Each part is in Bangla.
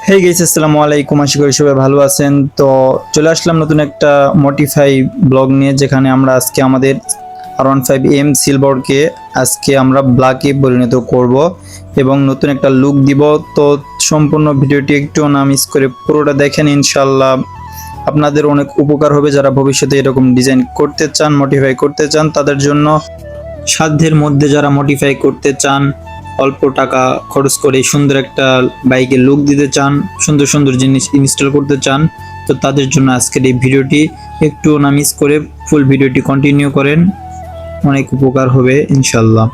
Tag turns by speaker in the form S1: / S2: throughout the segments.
S1: হেই গাইস, আসসালামু আলাইকুম। আশা করি সবাই ভালো আছেন। তো চলে আসলাম নতুন একটা মডিফাই ব্লগ নিয়ে, যেখানে আমরা আজকে আমাদের R15M সিলভারকে আজকে আমরা ব্ল্যাকে পরিণত করব এবং নতুন একটা লুক দিব। তো সম্পূর্ণ ভিডিওটি একটু না মিস করে পুরোটা দেখেন, ইনশাল্লাহ আপনাদের অনেক উপকার হবে। যারা ভবিষ্যতে এরকম ডিজাইন করতে চান, মডিফাই করতে চান, তাদের জন্য সাধ্যের মধ্যে যারা মডিফাই করতে চান, অল্প টাকা খরচ করে সুন্দর একটা বাইকের লুক দিতে চান, সুন্দর সুন্দর জিনিস ইনস্টল করতে চান, তো তাদের জন্য আজকের এই ভিডিওটি একটু না মিস করে ফুল ভিডিওটি কন্টিনিউ করেন, অনেক উপকার হবে ইনশাল্লাহ।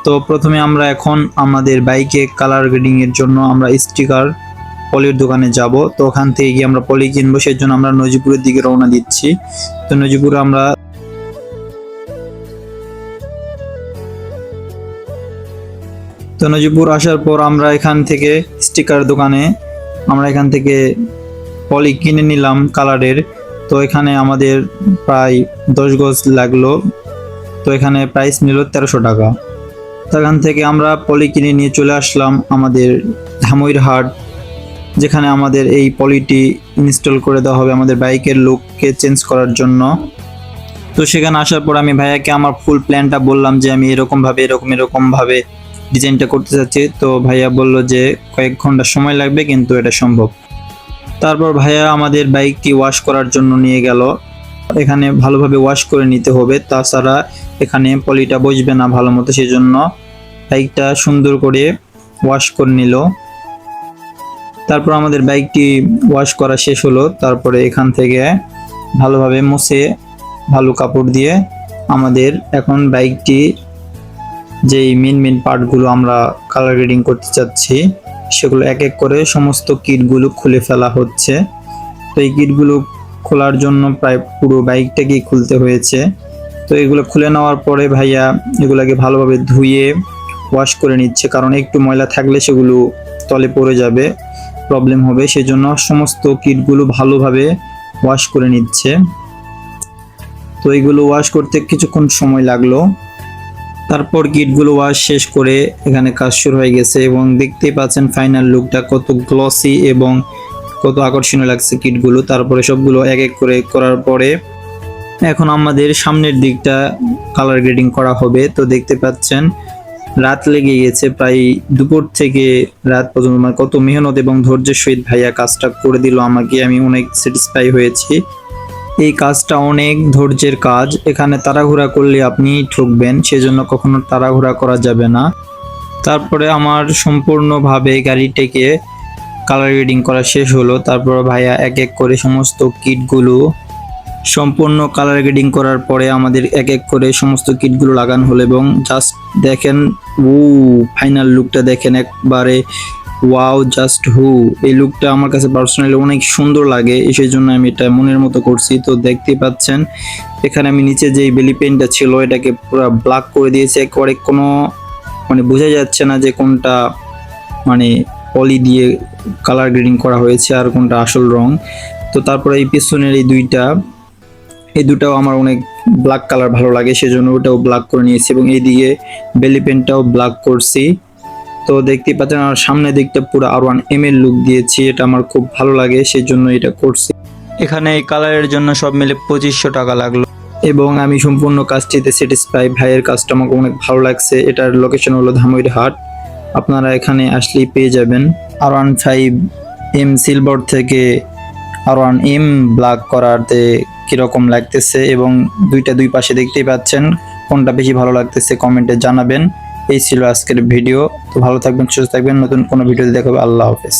S1: তো প্রথমে আমরা এখন আমাদের বাইকে কালার গ্রেডিং এর জন্য আমরা স্টিকার পলির দোকানে যাব। তো ওখান থেকে গিয়ে আমরা পলি কিনবো, সেই জন্য আমরা নজিপুরের দিকে রওনা দিচ্ছি। তো নজিপুরে আমরা নজিপুর আসার পর আমরা এখান থেকে স্টিকার দোকানে এখান থেকে পলি কিনে নিলাম কালারের। তো এখানে আমাদের প্রায় 10 গজ লাগলো। তো এখানে প্রাইস নিল 1300 টাকা। তো এখান থেকে আমরা পলি কিনে নিয়ে চলে আসলাম আমাদের ধামইরহাট, যেখানে আমাদের এই পলিটি ইনস্টল করে দেওয়া হবে আমাদের বাইকের লুককে চেঞ্জ করার জন্য। তো সেখানে আসার পর আমি ভাইয়াকে আমার ফুল প্ল্যানটা বললাম যে আমি এরকম ভাবে ডিজাইনটা করতে চাচ্ছি। তো ভাইয়া বলল যে কয়েক ঘন্টা সময় লাগবে, কিন্তু এটা সম্ভব। তারপর ভাইয়া আমাদের বাইকটি ওয়াশ করার জন্য নিয়ে গেল। এখানে ভালোভাবে ওয়াশ করে নিতে হবে, তাছাড়া এখানে পলিটা বসবে না ভালো মতো। সেই জন্য বাইকটা সুন্দর করে ওয়াশ করে নিল। তারপর আমাদের বাইকটি ওয়াশ করা শেষ হলো। তারপরে এখান থেকে ভালোভাবে মুছে ভালো কাপড় দিয়ে আমাদের এখন বাইকটি যেই মেন পার্টগুলো আমরা কালার গ্রেডিং করতে চাচ্ছি, সেগুলো এক এক করে সমস্ত কিটগুলো খুলে ফেলা হচ্ছে। তো এই কিটগুলো খোলার জন্য প্রায় পুরো বাইকটাকেই খুলতে হয়েছে। তো এগুলো খুলে নেওয়ার পরে ভাইয়া এগুলাকে ভালোভাবে ধুয়ে ওয়াশ করে নিচ্ছে, কারণ একটু ময়লা থাকলে সেগুলো তলে পড়ে যাবে, প্রবলেম হবে। সেই জন্য সমস্ত কিটগুলো ভালোভাবে ওয়াশ করে নিচ্ছে। তো এইগুলো ওয়াশ করতে কিছুক্ষণ সময় লাগলো। তারপর কিটগুলো ওয়াশ শেষ করে এখানে কাজ শুরু হয়ে গেছে এবং দেখতেই পাচ্ছেন ফাইনাল লুকটা কত গ্লসি এবং কত আকর্ষণীয় লাগছে কিটগুলো। তারপরে সবগুলো এক এক করে করার পরে এখন আমাদের সামনের দিকটা কালার গ্রেডিং করা হবে। তো দেখতে পাচ্ছেন রাত লেগে গেছে, প্রায় দুপুর থেকে রাত পর্যন্ত, মানে কত মেহনত এবং ধৈর্যের সহিত ভাইয়া কাজটা করে দিল আমাকে। আমি অনেক স্যাটিসফাই হয়েছি। এই কাজটা অনেক ধৈর্যের কাজ। এখানে তাড়াহুড়া করলে আপনি ঠকবেন, সেজন্য কখনো তাড়াহুড়া করা যাবে না। তারপরে আমার সম্পূর্ণভাবে গাড়িটাকে কালার গ্রেডিং করা শেষ হলো। তারপর ভাইয়া এক এক করে সমস্ত কিটগুলো সম্পূর্ণ কালার গ্রেডিং করার পরে আমাদের এক এক করে সমস্ত কিটগুলো লাগানো হলো এবং জাস্ট দেখেন, ফাইনাল লুকটা দেখেন একবারে ওয়াও, জাস্ট এই লুকটা আমার কাছে পার্সোনালি অনেক সুন্দর লাগে, সেই জন্য আমি এটা মনের মতো করছি। তো দেখতেই পাচ্ছেন এখানে আমি নিচে যে বেলি পেনটা ছিল এটাকে পুরো ব্ল্যাক করে দিয়েছি, একেবারে কোনো বোঝা যাচ্ছে না যে কোনটা পলি দিয়ে কালার গ্রেডিং করা হয়েছে আর কোনটা আসল রং। তো তারপরে এই পিছনের এই দুটাও আমার অনেক ব্ল্যাক কালার ভালো লাগে, সেজন্য ওটাও ব্ল্যাক করে নিয়েছি এবং এইদিকে বেলি পেনটাও ব্ল্যাক করছি। তো দেখতেই পাচ্ছেন আমার সামনের দিকটা পুরো R1M এর লুক দিয়েছি, এটা আমার খুব ভালো লাগে, সেই জন্য এটা করছি। এখানে এই কালারের জন্য সব মিলে 2500 টাকা লাগলো এবং আমি সম্পূর্ণ কাজটিতে স্যাটিসফাই। ভাইয়ের কাজটা আমাকে অনেক ভালো লাগছে। এটার লোকেশন হলো ধামইরহাট, আপনারা এখানে আসলেই পেয়ে যাবেন। R15M সিলভার থেকে R1M ব্ল্যাক করাতে কিরকম লাগতেছে এবং দুই পাশে দেখতেই পাচ্ছেন, কোনটা বেশি ভালো লাগতেছে কমেন্টে জানাবেন। এই ছিল আজকের ভিডিও। তো ভালো থাকবেন, সুস্থ থাকবেন, নতুন কোনো ভিডিওতে দেখা হবে। আল্লাহ হাফেজ।